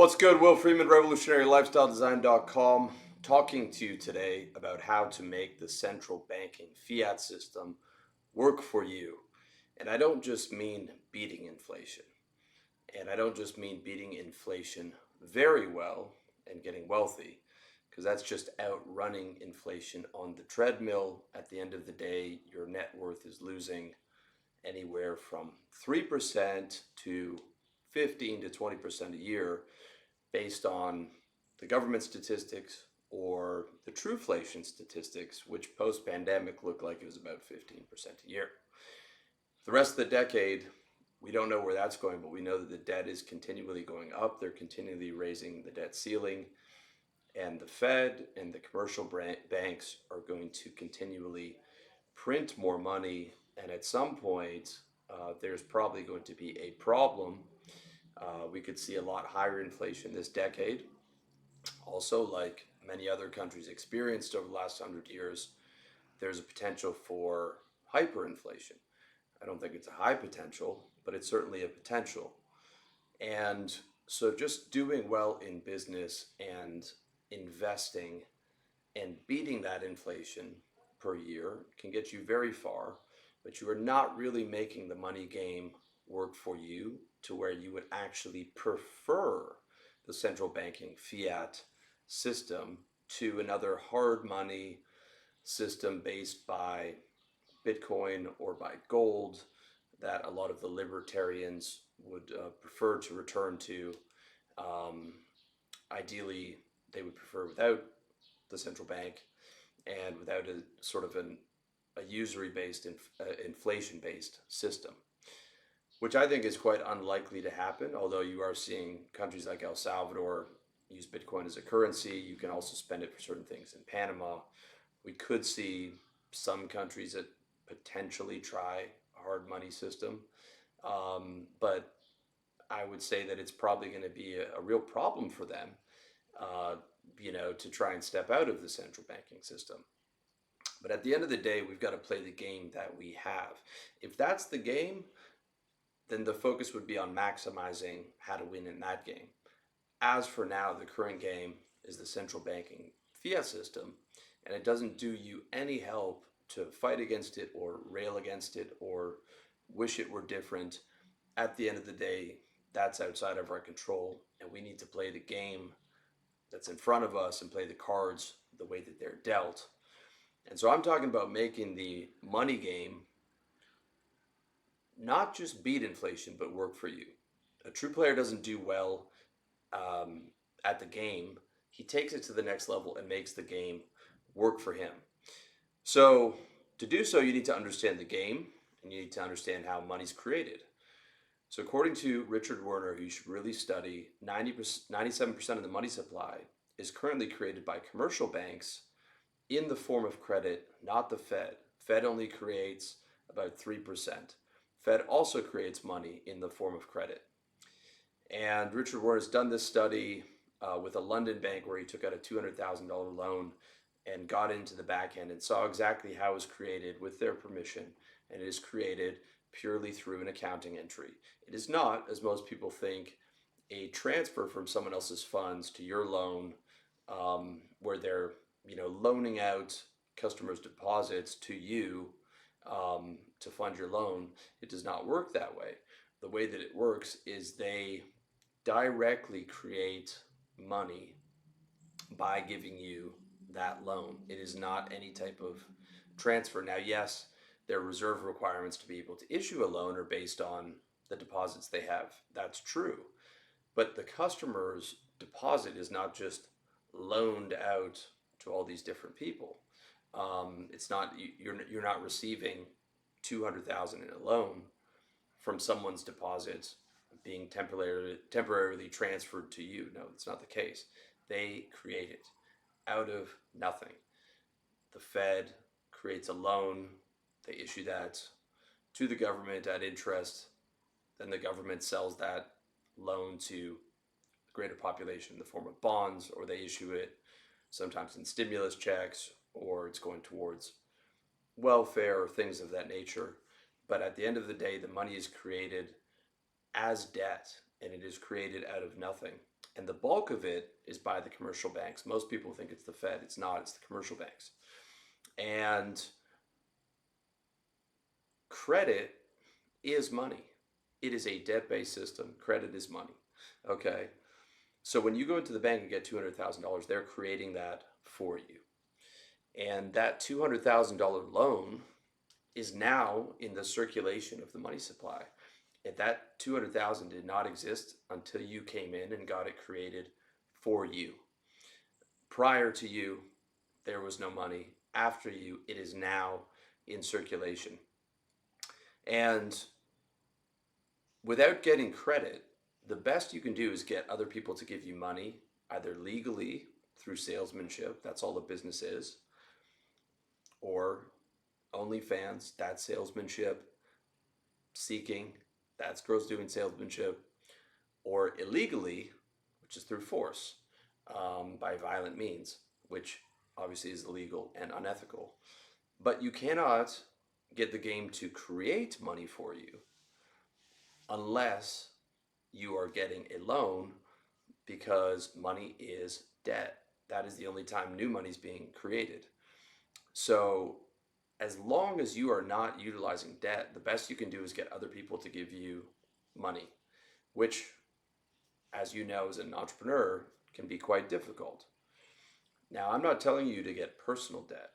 What's good? Will Freeman, revolutionarylifestyledesign.com, talking to you today about how to make the central banking fiat system work for you. And I don't just mean beating inflation. And I don't just mean beating inflation very well and getting wealthy, because that's just outrunning inflation on the treadmill. At the end of the day, your net worth is losing anywhere from 3% to 15 to 20% a year based on the government statistics or the trueflation statistics, which post-pandemic look like it was about 15% a year. The rest of the decade, we don't know where that's going, but we know that the debt is continually going up. They're continually raising the debt ceiling, and the Fed and the commercial banks are going to continually print more money. And at some point, there's probably going to be a problem. We could see a lot higher inflation this decade. Also, like many other countries experienced over the last 100 years, there's a potential for hyperinflation. I don't think it's a high potential, but it's certainly a potential. And so just doing well in business and investing and beating that inflation per year can get you very far, but you are not really making the money game work for you to where you would actually prefer the central banking fiat system to another hard money system based by Bitcoin or by gold that a lot of the libertarians would prefer to return to. Um, Ideally, they would prefer without the central bank and without a sort of a usury based, inflation based system, which I think is quite unlikely to happen. Although you are seeing countries like El Salvador use Bitcoin as a currency. You can also spend it for certain things in Panama. We could see some countries that potentially try a hard money system. But I would say that it's probably going to be a real problem for them, uh, to try and step out of the central banking system. But at the end of the day, we've got to play the game that we have. If that's the game, then the focus would be on maximizing how to win in that game. As for now, the current game is the central banking fiat system, and it doesn't do you any help to fight against it or rail against it or wish it were different. At the end of the day, that's outside of our control, and we need to play the game that's in front of us and play the cards the way that they're dealt. And so I'm talking about making the money game not just beat inflation, but work for you. A true player doesn't do well um, at the game. He takes it to the next level and makes the game work for him. So to do so, you need to understand the game and you need to understand how money's created. So according to Richard Werner, who you should really study, 97% of the money supply is currently created by commercial banks in the form of credit, not the Fed. Fed only creates about 3%. Fed also creates money in the form of credit. And Richard Werner has done this study with a London bank where he took out a $200,000 loan and got into the back end and saw exactly how it was created with their permission. And it is created purely through an accounting entry. It is not, as most people think, a transfer from someone else's funds to your loan, where they're loaning out customers' deposits to you to fund your loan. It does not work that way. The way that it works is they directly create money by giving you that loan. It is not any type of transfer. Now, yes, their reserve requirements to be able to issue a loan are based on the deposits they have. That's true. But the customer's deposit is not just loaned out to all these different people. It's not you're not receiving 200,000 in a loan from someone's deposits being temporarily transferred to you. No, that's not the case. They create it out of nothing. The Fed creates a loan, they issue that to the government at interest, then the government sells that loan to the greater population in the form of bonds, or they issue it sometimes in stimulus checks, or it's going towards welfare or things of that nature. But at the end of the day, the money is created as debt, and it is created out of nothing. And the bulk of it is by the commercial banks. Most people think it's the Fed. It's not, it's the commercial banks. And credit is money. It is a debt-based system. Credit is money. Okay. So when you go into the bank and get $200,000, they're creating that for you. And that $200,000 loan is now in the circulation of the money supply. And that 200,000 did not exist until you came in and got it created for you. Prior to you, there was no money. After you, it is now in circulation. And without getting credit, the best you can do is get other people to give you money, either legally through salesmanship, that's all the business is, or OnlyFans, that's salesmanship, seeking, that's girls doing salesmanship, or illegally, which is through force, by violent means, which obviously is illegal and unethical. But you cannot get the game to create money for you unless you are getting a loan, because money is debt. That is the only time new money is being created. So as long as you are not utilizing debt, the best you can do is get other people to give you money, which, as you know, as an entrepreneur, can be quite difficult. Now, I'm not telling you to get personal debt.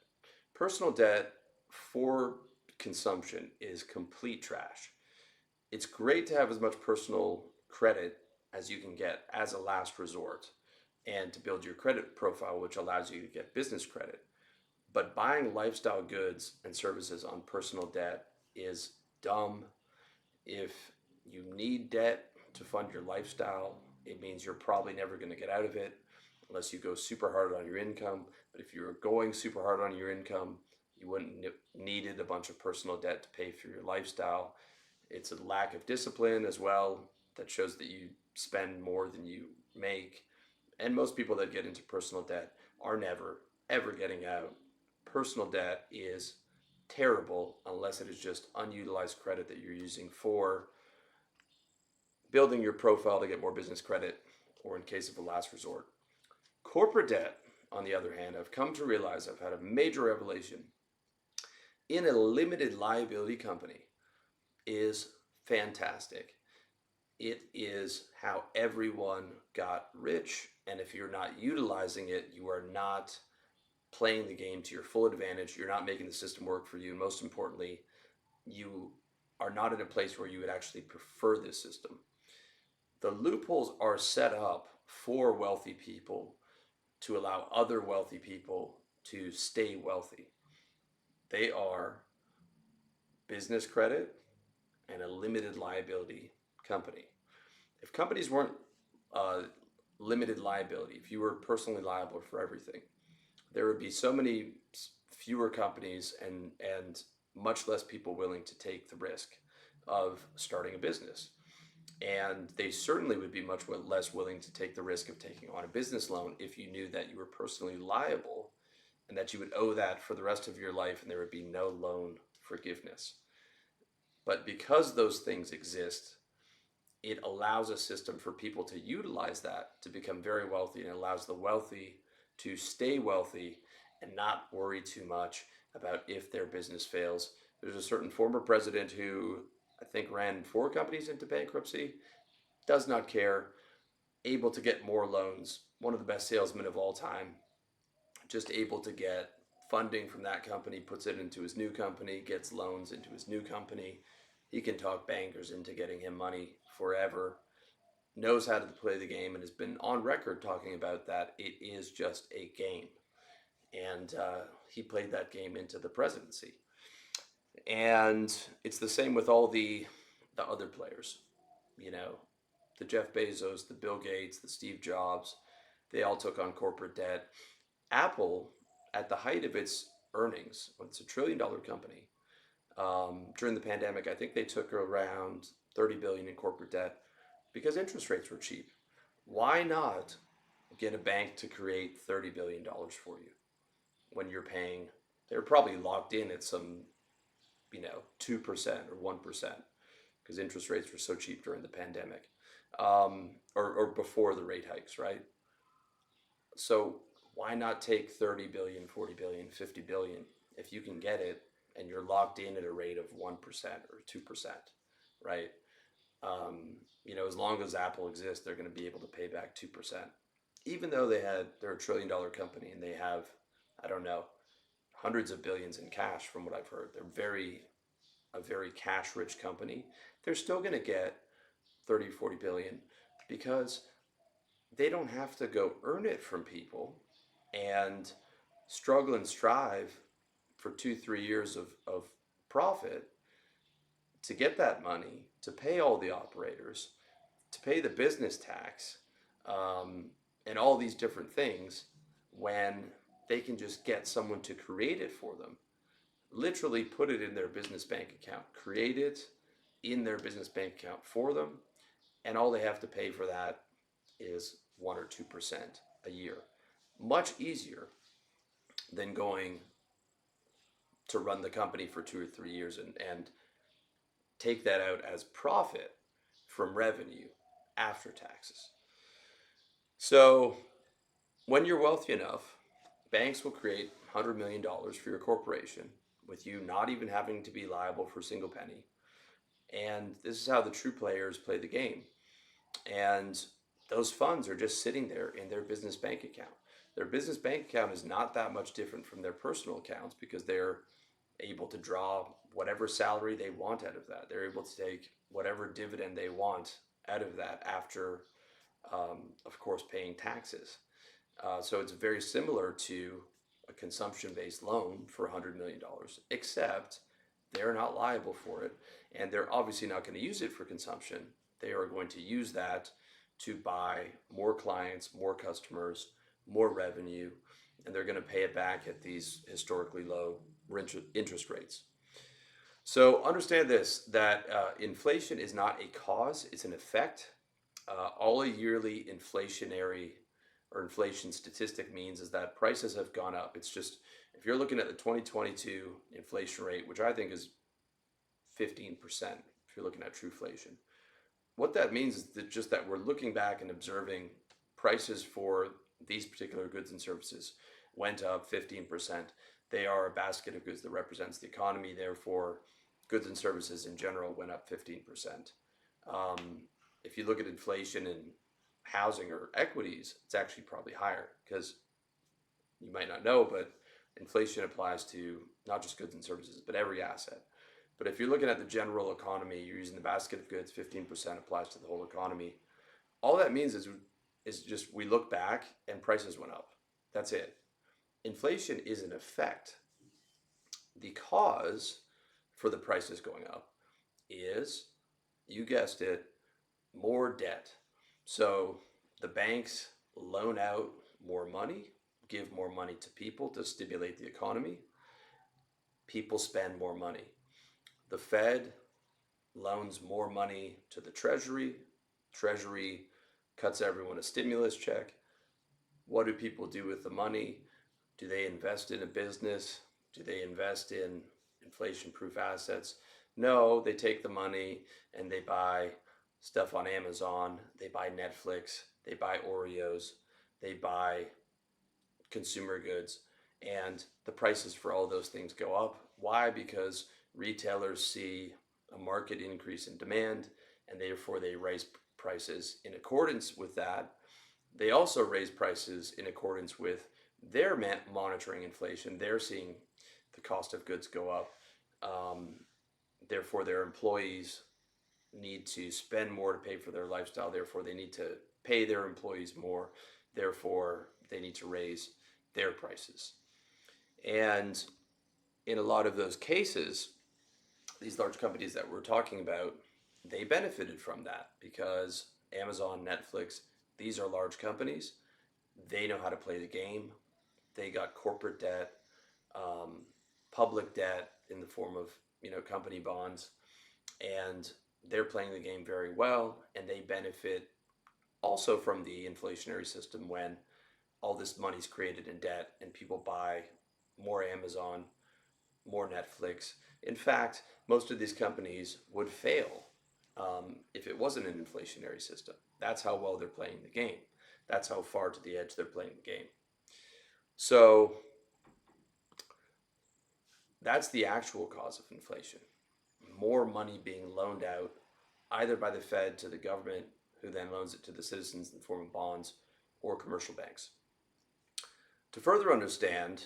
Personal debt for consumption is complete trash. It's great to have as much personal credit as you can get as a last resort and to build your credit profile, which allows you to get business credit. But buying lifestyle goods and services on personal debt is dumb. If you need debt to fund your lifestyle, it means you're probably never going to get out of it unless you go super hard on your income. But if you're going super hard on your income, you wouldn't needed a bunch of personal debt to pay for your lifestyle. It's a lack of discipline as well that shows that you spend more than you make. And most people that get into personal debt are never, ever getting out. Personal debt is terrible unless it is just unutilized credit that you're using for building your profile to get more business credit, or in case of a last resort. Corporate debt, on the other hand, I've come to realize, I've had a major revelation, in a limited liability company is fantastic. It is how everyone got rich, and if you're not utilizing it, you are not playing the game to your full advantage. You're not making the system work for you. And most importantly, you are not in a place where you would actually prefer this system. The loopholes are set up for wealthy people to allow other wealthy people to stay wealthy. They are business credit and a limited liability company. If companies weren't limited liability, if you were personally liable for everything, there would be so many fewer companies and much less people willing to take the risk of starting a business. And they certainly would be much less willing to take the risk of taking on a business loan if you knew that you were personally liable and that you would owe that for the rest of your life and there would be no loan forgiveness. But because those things exist, it allows a system for people to utilize that to become very wealthy, and it allows the wealthy to stay wealthy and not worry too much about if their business fails. There's a certain former president who I think ran 4 companies into bankruptcy, does not care, able to get more loans, one of the best salesmen of all time, just able to get funding from that company, puts it into his new company, gets loans into his new company. He can talk bankers into getting him money forever, knows how to play the game, and has been on record talking about that it is just a game. And he played that game into the presidency. And it's the same with all the other players, you know, the Jeff Bezos, the Bill Gates, the Steve Jobs, they all took on corporate debt. Apple, at the height of its earnings, when it's $1 trillion company, during the pandemic, I think they took around 30 billion in corporate debt because interest rates were cheap. Why not get a bank to create $30 billion for you when you're paying? They're probably locked in at some, 2% or 1% because interest rates were so cheap during the pandemic. or before the rate hikes, right? So why not take 30 billion, 40 billion, 50 billion if you can get it and you're locked in at a rate of 1% or 2%, right? As long as Apple exists, they're going to be able to pay back 2%. Even though they're a $1 trillion company and they have, I don't know, hundreds of billions in cash from what I've heard. A very cash rich company. They're still going to get 30, 40 billion because they don't have to go earn it from people and struggle and strive for 2, 3 years of profit to get that money, to pay all the operators, to pay the business tax, um, and all these different things when they can just get someone to create it for them. Literally put it in their business bank account, create it in their business bank account for them, and all they have to pay for that is 1 or 2% a year. Much easier than going to run the company for 2 or 3 years and take that out as profit from revenue after taxes. So when you're wealthy enough, banks will create $100 million for your corporation with you not even having to be liable for a single penny. And this is how the true players play the game. And those funds are just sitting there in their business bank account. Their business bank account is not that much different from their personal accounts because they're able to draw whatever salary they want out of that. They're able to take whatever dividend they want out of that after, of course, paying taxes. So it's very similar to a consumption based loan for $100 million, except they're not liable for it. And they're obviously not going to use it for consumption. They are going to use that to buy more clients, more customers, more revenue, and they're going to pay it back at these historically low interest rates. So understand this that inflation is not a cause, it's an effect. All a yearly inflationary or inflation statistic means is that prices have gone up. It's just, if you're looking at the 2022 inflation rate, which I think is 15%, if you're looking at true inflation, what that means is that just that we're looking back and observing prices for these particular goods and services went up 15%. They are a basket of goods that represents the economy. Therefore, goods and services in general went up 15%. If you look at inflation in housing or equities, it's actually probably higher because you might not know, but inflation applies to not just goods and services, but every asset. But if you're looking at the general economy, you're using the basket of goods, 15% applies to the whole economy. All that means is just we look back and prices went up. That's it. Inflation is an effect. The cause for the prices going up is, you guessed it, more debt. So the banks loan out more money, give more money to people to stimulate the economy. People spend more money. The Fed loans more money to the Treasury. Treasury cuts everyone a stimulus check. What do people do with the money? Do they invest in a business? Do they invest in inflation proof assets? No, they take the money and they buy stuff on Amazon, they buy Netflix, they buy Oreos, they buy consumer goods, and the prices for all those things go up. Why? Because retailers see a market increase in demand and therefore they raise prices in accordance with that. They also raise prices in accordance with their monitoring inflation. They're seeing the cost of goods go up. Therefore, their employees need to spend more to pay for their lifestyle. Therefore, they need to pay their employees more. Therefore, they need to raise their prices. And in a lot of those cases, these large companies that we're talking about, they benefited from that because Amazon, Netflix, these are large companies. They know how to play the game. They got corporate debt, um, public debt in the form of company bonds, and they're playing the game very well, and they benefit also from the inflationary system when all this money's created in debt and people buy more Amazon, more Netflix. In fact, most of these companies would fail if it wasn't an inflationary system. That's how well they're playing the game. That's how far to the edge they're playing the game. So that's the actual cause of inflation. More money being loaned out either by the Fed to the government, who then loans it to the citizens in the form of bonds, or commercial banks. To further understand,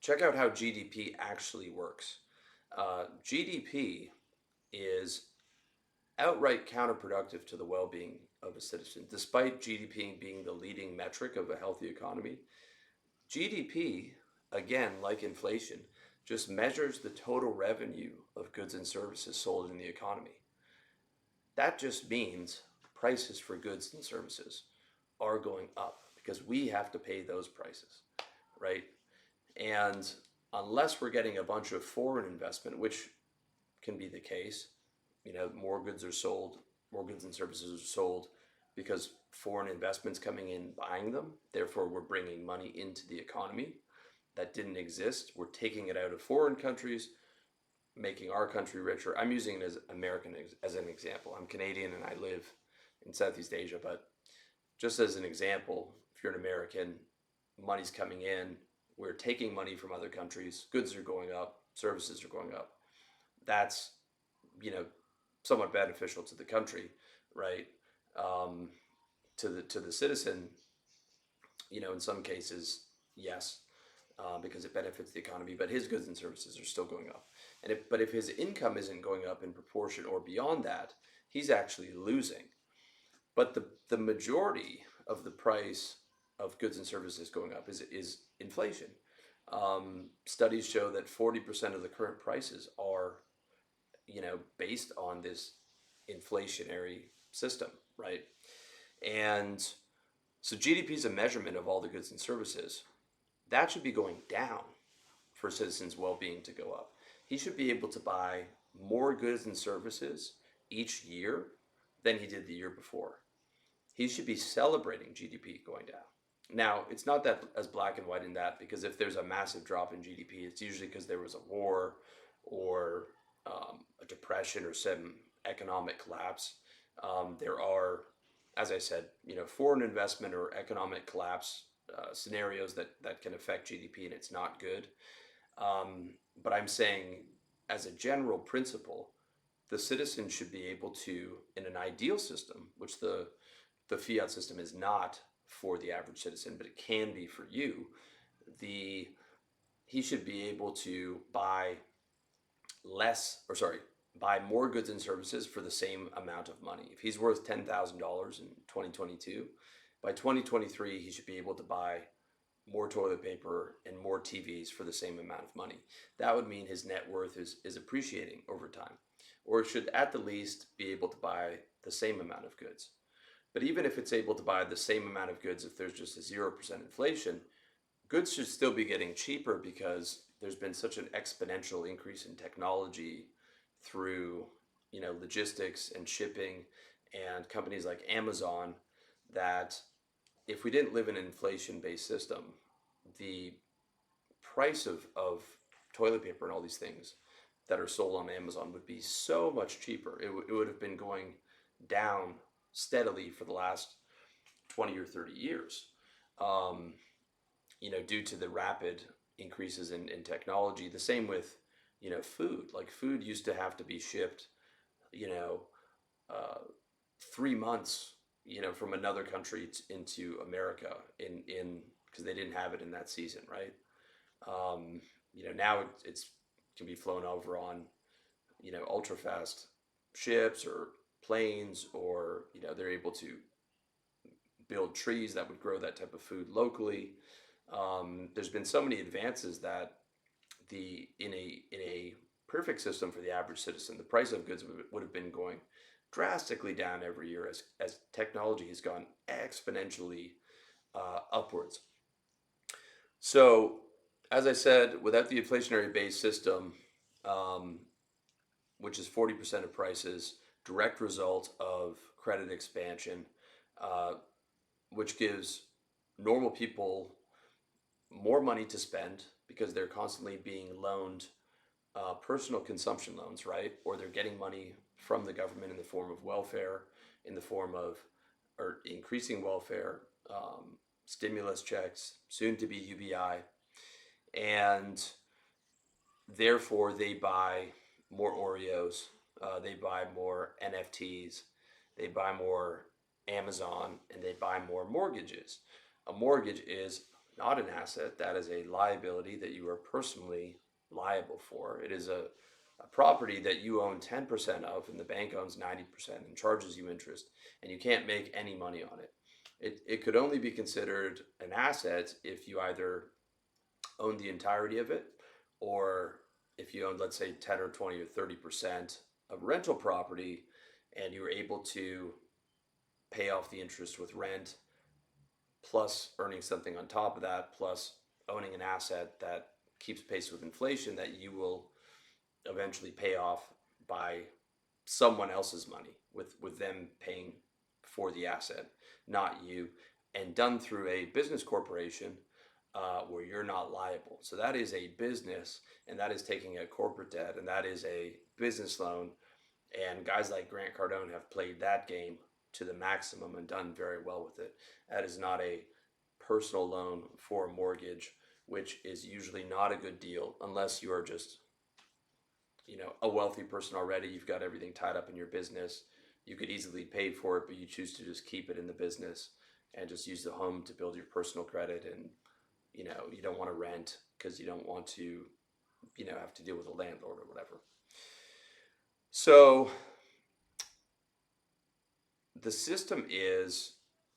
check out how GDP actually works. GDP is outright counterproductive to the well being of a citizen. Despite GDP being the leading metric of a healthy economy, GDP, again, like inflation, just measures the total revenue of goods and services sold in the economy. That just means prices for goods and services are going up because we have to pay those prices, right? And unless we're getting a bunch of foreign investment, which can be the case, more goods are sold, more goods and services are sold because foreign investments coming in buying them. Therefore, we're bringing money into the economy that didn't exist. We're taking it out of foreign countries, making our country richer. I'm using it as American as an example. I'm Canadian and I live in Southeast Asia, but just as an example, if you're an American, money's coming in, we're taking money from other countries, goods are going up, services are going up. That's, you know, somewhat beneficial to the country, right? Um, to the citizen, in some cases, yes, because it benefits the economy, but his goods and services are still going up. But if his income isn't going up in proportion or beyond that, he's actually losing. But the majority of the price of goods and services going up is inflation. Studies show that 40% of the current prices are, based on this inflationary system, right? And so GDP is a measurement of all the goods and services. That should be going down for citizens' well-being to go up. He should be able to buy more goods and services each year than he did the year before. He should be celebrating GDP going down. Now, it's not that as black and white in that, because if there's a massive drop in GDP, it's usually because there was a war or a depression or some economic collapse. There are, as I said, foreign investment or economic collapse scenarios that can affect GDP, and it's not good. But I'm saying, as a general principle, the citizen should be able to, in an ideal system, which the fiat system is not for the average citizen, but it can be for you, he should be able to buy buy more goods and services for the same amount of money. If he's worth $10,000 in 2022, by 2023 he should be able to buy more toilet paper and more TVs for the same amount of money. That would mean his net worth is appreciating over time, or should at the least be able to buy the same amount of goods. But even if it's able to buy the same amount of goods, if there's just a 0% inflation, goods should still be getting cheaper because there's been such an exponential increase in technology through, logistics and shipping and companies like Amazon, that if we didn't live in an inflation-based system, the price of toilet paper and all these things that are sold on Amazon would be so much cheaper. It would have been going down steadily for the last 20 or 30 years, due to the rapid increases in technology. The same with, food. Like food used to have to be shipped, uh, 3 months, from another country into America in because they didn't have it in that season, right? Now it's can be flown over on, ultra fast ships or planes, or they're able to build trees that would grow that type of food locally. There's been so many advances that in a perfect system for the average citizen, the price of goods would have been going drastically down every year as technology has gone exponentially upwards. So, as I said, without the inflationary based system, um, which is 40% of prices, direct result of credit expansion, uh, which gives normal people more money to spend because they're constantly being loaned personal consumption loans, right? Or they're getting money from the government in the form of welfare, in the form of or increasing welfare, stimulus checks, soon to be UBI, and therefore they buy more Oreos, they buy more NFTs, they buy more Amazon, and they buy more mortgages. A mortgage is not an asset, that is a liability that you are personally liable for. It is a property that you own 10% of, and the bank owns 90% and charges you interest, and you can't make any money on it. It could only be considered an asset if you either own the entirety of it, or if you own, let's say, 10 or 20 or 30% of rental property, and you were able to pay off the interest with rent, plus earning something on top of that, plus owning an asset that keeps pace with inflation that you will eventually pay off by someone else's money, with them paying for the asset, not you, and done through a business corporation where you're not liable. So that is a business, and that is taking a corporate debt, and that is a business loan. And guys like Grant Cardone have played that game to the maximum and done very well with it. That is not a personal loan for a mortgage, which is usually not a good deal unless you are just, a wealthy person already. You've got everything tied up in your business. You could easily pay for it, but you choose to just keep it in the business and just use the home to build your personal credit. And you don't want to rent because you don't want to have to deal with a landlord or whatever. So the system is,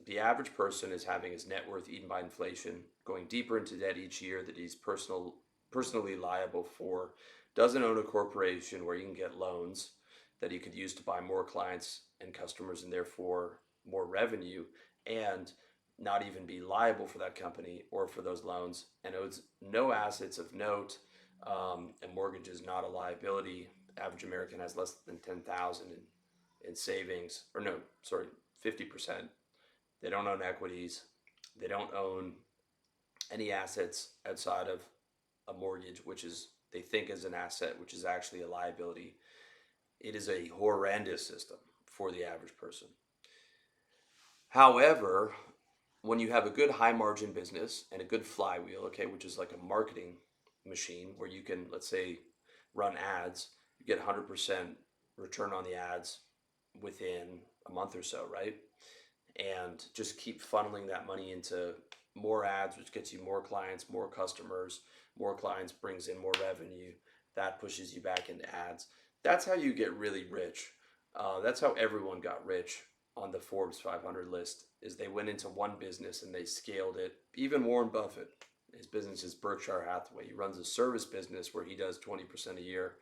the average person is having his net worth eaten by inflation, going deeper into debt each year that he's personally liable for, doesn't own a corporation where you can get loans that he could use to buy more clients and customers and therefore more revenue, and not even be liable for that company or for those loans, and owes no assets of note, and mortgage is not a liability. Average American has less than 10,000 in savings, or no, sorry, 50%. They don't own equities. They don't own any assets outside of a mortgage, which is they think is an asset, which is actually a liability. It is a horrendous system for the average person. However, when you have a good high margin business and a good flywheel, okay, which is like a marketing machine where you can, let's say, run ads, you get 100% return on the ads within a month or so, right? And just keep funneling that money into more ads, which gets you more clients, more customers. More clients brings in more revenue. That pushes you back into ads. That's how you get really rich. That's how everyone got rich on the Forbes 500 list, is they went into one business and they scaled it. Even Warren Buffett, his business is Berkshire Hathaway. He runs a service business where he does 20% a year.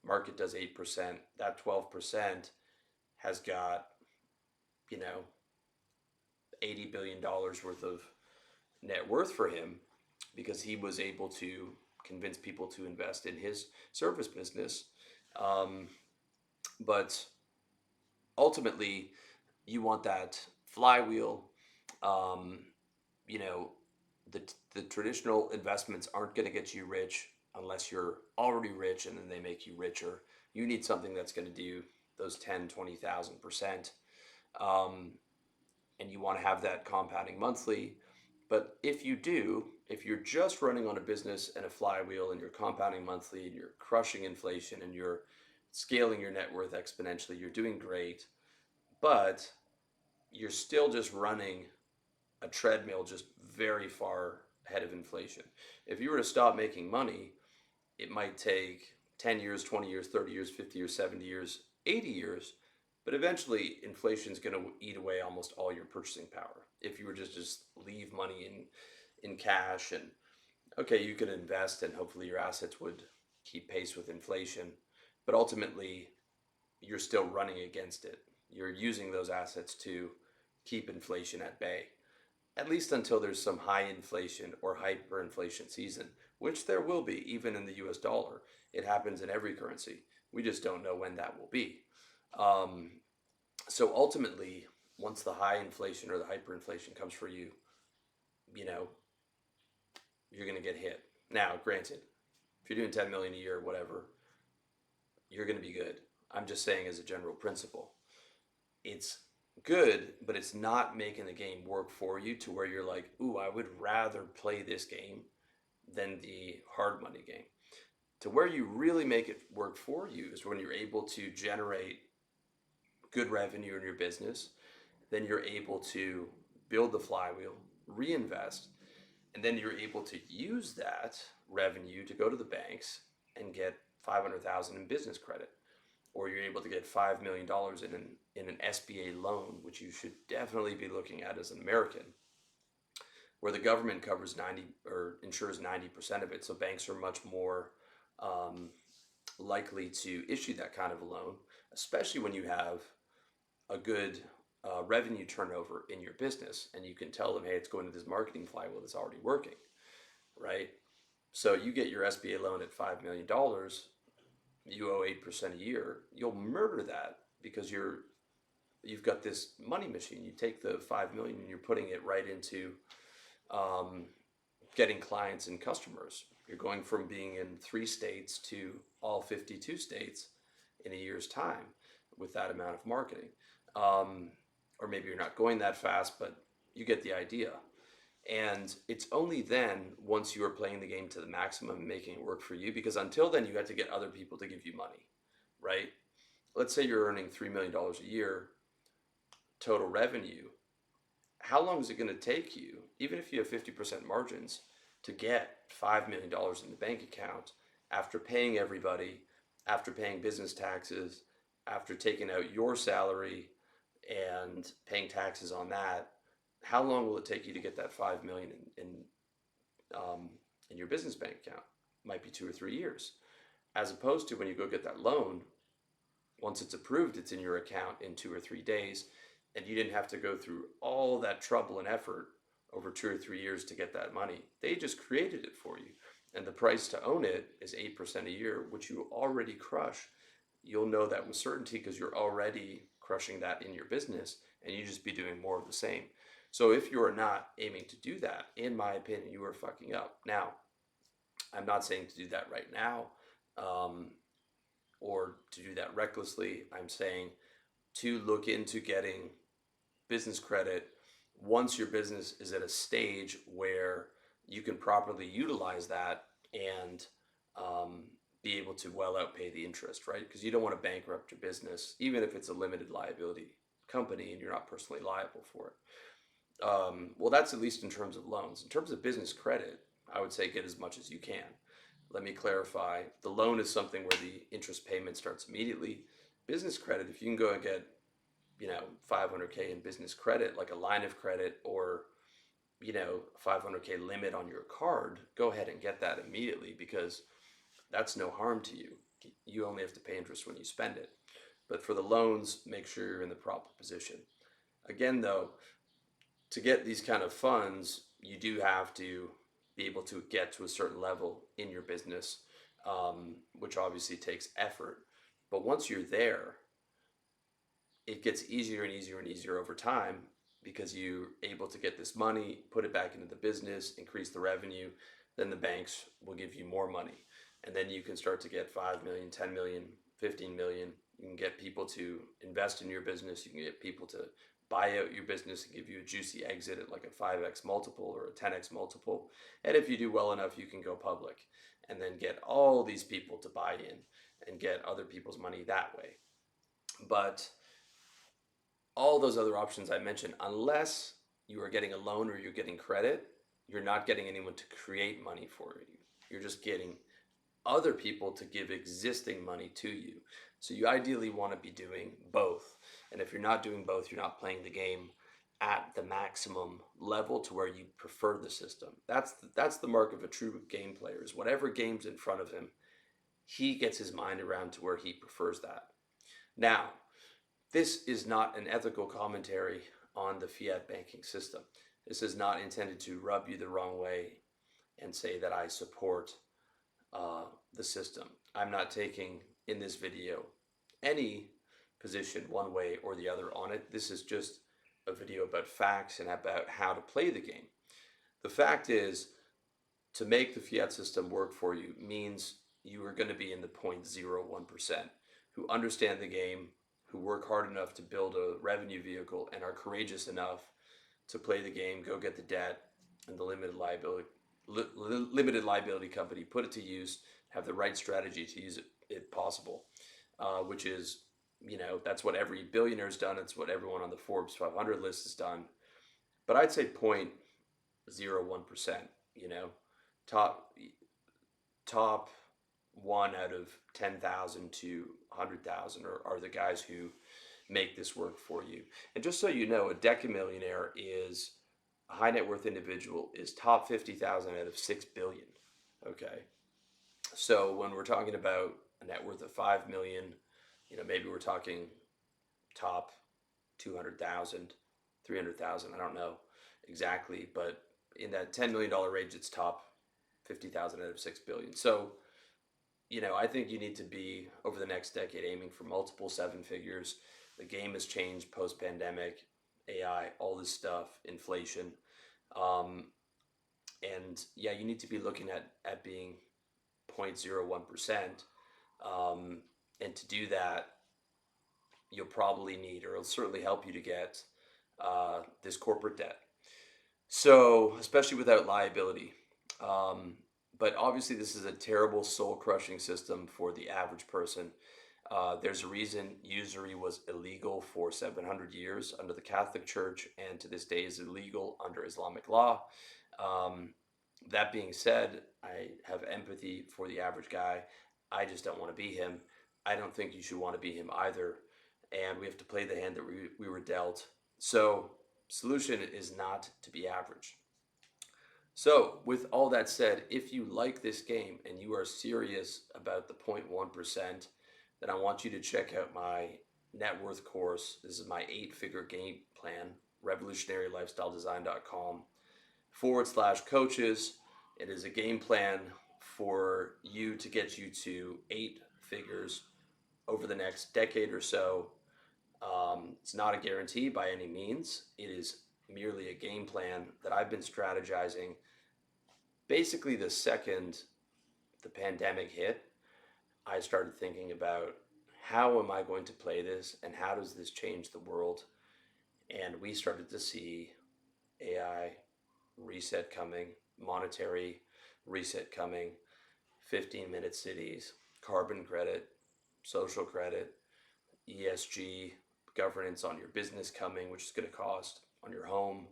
Market does 8%. That 12% has got, you know, $80 billion worth of net worth for him because he was able to convince people to invest in his service business. But ultimately, you want that flywheel. Um, you know, the, the traditional investments aren't going to get you rich unless you're already rich and then they make you richer. You need something that's going to do those 10, 20,000%. Um, and you want to have that compounding monthly. But if you do, if you're just running on a business and a flywheel and you're compounding monthly and you're crushing inflation and you're scaling your net worth exponentially, you're doing great, but you're still just running a treadmill just very far ahead of inflation. If you were to stop making money, it might take 10 years, 20 years, 30 years, 50 years, 70 years, 80 years, but eventually inflation is going to eat away almost all your purchasing power. If you were just leave money in cash, and okay, you could invest and hopefully your assets would keep pace with inflation, but ultimately you're still running against it. You're using those assets to keep inflation at bay, at least until there's some high inflation or hyperinflation season, which there will be, even in the US dollar. It happens in every currency. We just don't know when that will be. Um, so ultimately, once the high inflation or the hyperinflation comes for you, you know, you're going to get hit. Now, granted, if you're doing 10 million a year, whatever, you're going to be good. I'm just saying as a general principle. It's good, but it's not making the game work for you to where you're like, ooh, I would rather play this game than the hard money game. To where you really make it work for you is when you're able to generate good revenue in your business. Then you're able to build the flywheel, reinvest, and then you're able to use that revenue to go to the banks and get 500,000 in business credit, or you're able to get $5 million in an SBA loan, which you should definitely be looking at as an American, where the government covers 90 or insures 90% of it. So banks are much more um, likely to issue that kind of a loan, especially when you have a good revenue turnover in your business, and you can tell them, hey, it's going to this marketing flywheel that's already working, right? So you get your SBA loan at $5 million, you owe 8% a year. You'll murder that because you've got this money machine. You take the 5 million and you're putting it right into um, getting clients and customers. You're going from being in 3 states to all 52 states in a year's time with that amount of marketing. Um, or maybe you're not going that fast, but you get the idea. And it's only then, once you are playing the game to the maximum, making it work for you, because until then, you had to get other people to give you money, right? Let's say you're earning $3 million a year total revenue. How long is it going to take you, even if you have 50% margins, to get $5 million in the bank account after paying everybody, after paying business taxes, after taking out your salary and paying taxes on that? How long will it take you to get that 5 million um, in your business bank account? Might be 2 or 3 years. As opposed to when you go get that loan, once it's approved, it's in your account in 2 or 3 days, and you didn't have to go through all that trouble and effort over 2 or 3 years to get that money. They just created it for you. And the price to own it is 8% a year, which you already crush. You'll know that with certainty because you're already crushing that in your business, and you just be doing more of the same. So if you are not aiming to do that, in my opinion, you are fucking up. Now, I'm not saying to do that right now um, or to do that recklessly. I'm saying to look into getting business credit once your business is at a stage where you can properly utilize that and um, be able to well outpay the interest, right? Because you don't want to bankrupt your business, even if it's a limited liability company and you're not personally liable for it. Well, that's at least in terms of loans. In terms of business credit, I would say get as much as you can. Let me clarify. The loan is something where the interest payment starts immediately. Business credit, if you can go and get 500K in business credit, like a line of credit, or 500K limit on your card, go ahead and get that immediately, because that's no harm to you. You only have to pay interest when you spend it. But for the loans, make sure you're in the proper position. Again, though, to get these kind of funds, you do have to be able to get to a certain level in your business, which obviously takes effort. But once you're there, it gets easier and easier and easier over time, because you're able to get this money, put it back into the business, increase the revenue. Then the banks will give you more money. And then you can start to get 5 million, 10 million, 15 million. You can get people to invest in your business. You can get people to buy out your business and give you a juicy exit at like a 5x multiple or a 10x multiple. And if you do well enough, you can go public and then get all these people to buy in and get other people's money that way. But all those other options I mentioned, unless you are getting a loan or you're getting credit, you're not getting anyone to create money for you. You're just getting other people to give existing money to you. So you ideally want to be doing both. And if you're not doing both, you're not playing the game at the maximum level to where you prefer the system. That's the mark of a true game player, is whatever game's in front of him, he gets his mind around to where he prefers that. Now, this is not an ethical commentary on the fiat banking system. This is not intended to rub you the wrong way and say that I support the system. I'm not taking in this video any position one way or the other on it. This is just a video about facts and about how to play the game. The fact is, to make the fiat system work for you means you are going to be in the 0.01%, who understand the game, who work hard enough to build a revenue vehicle, and are courageous enough to play the game, go get the debt and the limited liability company, put it to use, have the right strategy to use it possible, which is, that's what every billionaire's done. It's what everyone on the Forbes 500 list has done. But I'd say 0.01%, you know, top top one out of 10,000 to 100,000 are the guys who make this work for you. And just so you know, a decamillionaire is a high net worth individual is top 50,000 out of 6 billion. Okay. So when we're talking about a net worth of 5 million, maybe we're talking top 200,000, 300,000. I don't know exactly, but in that $10 million range, it's top 50,000 out of 6 billion. So, I think you need to be over the next decade aiming for multiple seven figures. The game has changed post pandemic, AI, all this stuff, inflation. Um, and yeah, you need to be looking at being 0.01%. Um, and to do that, you'll probably need, or it'll certainly help you to get this corporate debt. So, especially without liability. Um, but obviously, this is a terrible soul crushing system for the average person. There's a reason usury was illegal for 700 years under the Catholic Church, and to this day is illegal under Islamic law. Um, that being said, I have empathy for the average guy. I just don't want to be him. I don't think you should want to be him either. And we have to play the hand that we were dealt. So, solution is not to be average. So, with all that said, if you like this game and you are serious about the 0.1%, then I want you to check out my net worth course. This is my 8-figure game plan, revolutionarylifestyledesign.com/coaches. It is a game plan for you to get you to 8 figures over the next decade or so. It's not a guarantee by any means. It is merely a game plan that I've been strategizing basically the second the pandemic hit. I started thinking about how am I going to play this and how does this change the world? And we started to see AI reset coming, monetary reset coming, 15-minute cities, carbon credit, social credit, ESG, governance on your business coming, which is going to cost on your home.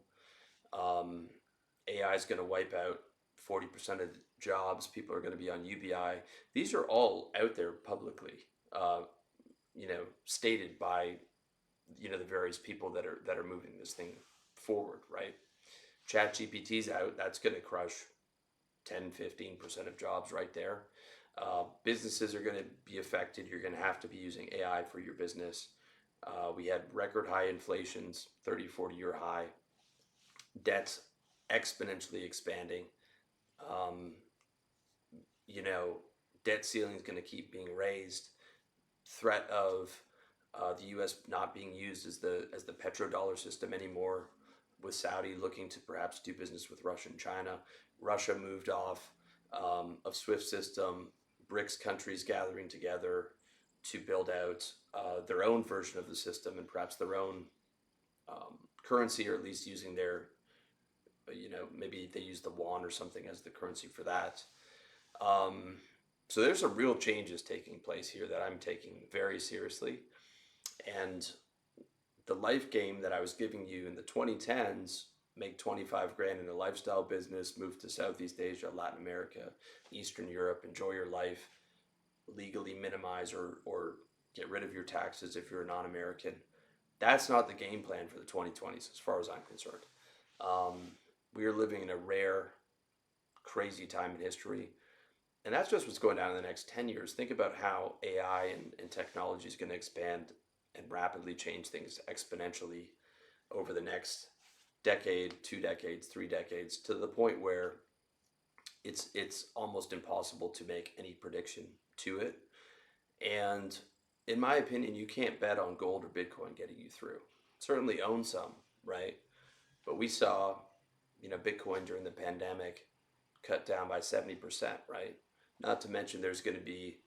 AI is going to wipe out 40% of the jobs. People are going to be on UBI. These are all out there publicly, stated by the various people that are moving this thing forward. Right? Chat GPT's out. That's going to crush 10-15% of jobs right there. Businesses are going to be affected. You're going to have to be using AI for your business. We had record high inflations, 30-40 year high, debts exponentially expanding. Um, Debt ceiling is going to keep being raised. Threat of the U.S. not being used as the petrodollar system anymore, with Saudi looking to perhaps do business with Russia and China. Russia moved off of SWIFT system. BRICS countries gathering together to build out their own version of the system and perhaps their own currency, or at least using their, maybe they use the yuan or something as the currency for that. So there's some real changes taking place here that I'm taking very seriously. And the life game that I was giving you in the 2010s, make 25 grand in a lifestyle business, move to Southeast Asia, Latin America, Eastern Europe, enjoy your life, legally minimize or get rid of your taxes if you're a non-American. That's not the game plan for the 2020s as far as I'm concerned. We are living in a rare, crazy time in history. And that's just what's going down in the next 10 years. Think about how AI and technology is going to expand and rapidly change things exponentially over the next decade, 2 decades, 3 decades, to the point where it's almost impossible to make any prediction to it. And in my opinion, you can't bet on gold or Bitcoin getting you through. Certainly own some, right? But we saw, Bitcoin during the pandemic cut down by 70%, right? Not to mention there's going to be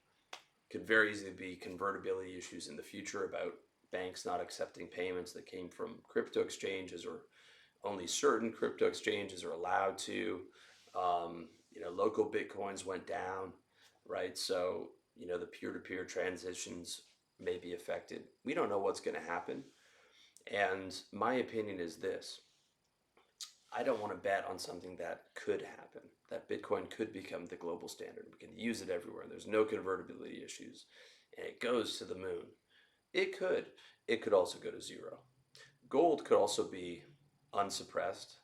Could very easily be convertibility issues in the future about banks not accepting payments that came from crypto exchanges, or only certain crypto exchanges are allowed to. Local Bitcoins went down, right? So, the peer to peer transitions may be affected. We don't know what's going to happen. And my opinion is this: I don't want to bet on something that could happen, that Bitcoin could become the global standard. We can use it everywhere. There's no convertibility issues, and it goes to the moon. It could. It could also go to zero. Gold could also be unsuppressed.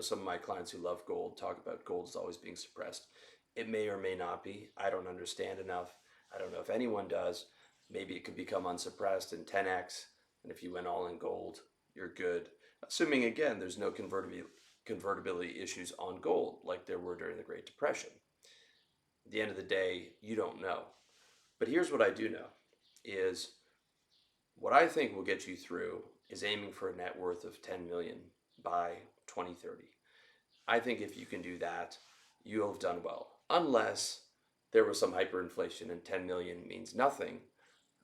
Some of my clients who love gold talk about gold as always being suppressed. It may or may not be. I don't understand enough. I don't know if anyone does. Maybe it could become unsuppressed in 10x, and if you went all in gold, you're good. Assuming, again, there's no convertibility issues on gold like there were during the Great Depression. At the end of the day, you don't know. But here's what I do know is what I think will get you through is aiming for a net worth of 10 million by 2030. I think if you can do that, you'll have done well. Unless there was some hyperinflation and 10 million means nothing,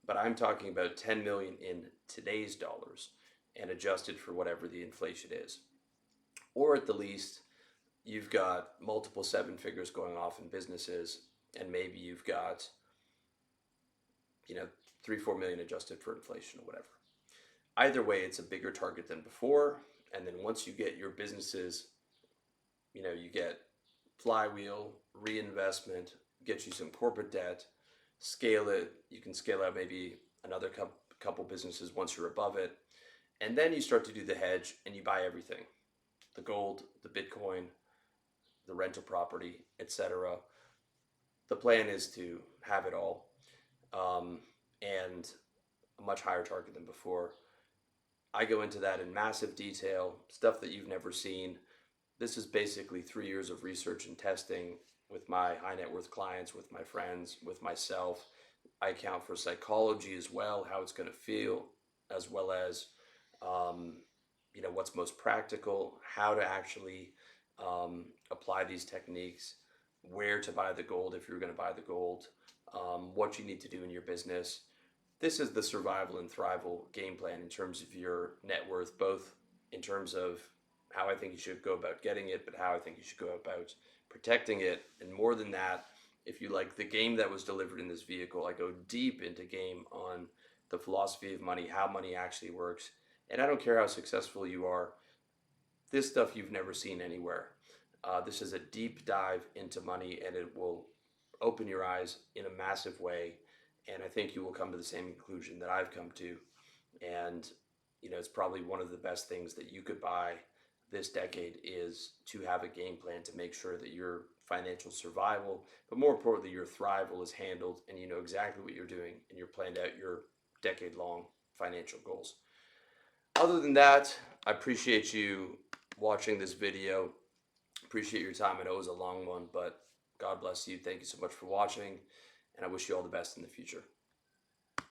but I'm talking about 10 million in today's dollars and adjusted for whatever the inflation is. Or at the least, you've got multiple seven figures going off in businesses, and maybe you've got, you know, 3, 4 million adjusted for inflation or whatever. Either way, it's a bigger target than before. And then once you get your businesses, you get flywheel, reinvestment, get you some corporate debt, scale it. You can scale out maybe another couple businesses once you're above it. And then you start to do the hedge and you buy everything: the gold, the Bitcoin, the rental property, etc. The plan is to have it all, and a much higher target than before. I go into that in massive detail, stuff that you've never seen. This is basically 3 years of research and testing with my high net worth clients, with my friends, with myself. I account for psychology as well, how it's going to feel, as well as what's most practical, how to actually apply these techniques, where to buy the gold if you're going to buy the gold, what you need to do in your business. This is the survival and thrival game plan in terms of your net worth, both in terms of how I think you should go about getting it, but how I think you should go about protecting it. And more than that, if you like the game that was delivered in this vehicle, I go deep into game on the philosophy of money, how money actually works. And I don't care how successful you are, this stuff you've never seen anywhere. This is a deep dive into money, and it will open your eyes in a massive way. And I think you will come to the same conclusion that I've come to. And, it's probably one of the best things that you could buy this decade is to have a game plan to make sure that your financial survival, but more importantly, your thrival is handled, and you know exactly what you're doing and you're planned out your decade long financial goals. Other than that, I appreciate you watching this video. Appreciate your time. I know it was a long one, but God bless you. Thank you so much for watching, and I wish you all the best in the future.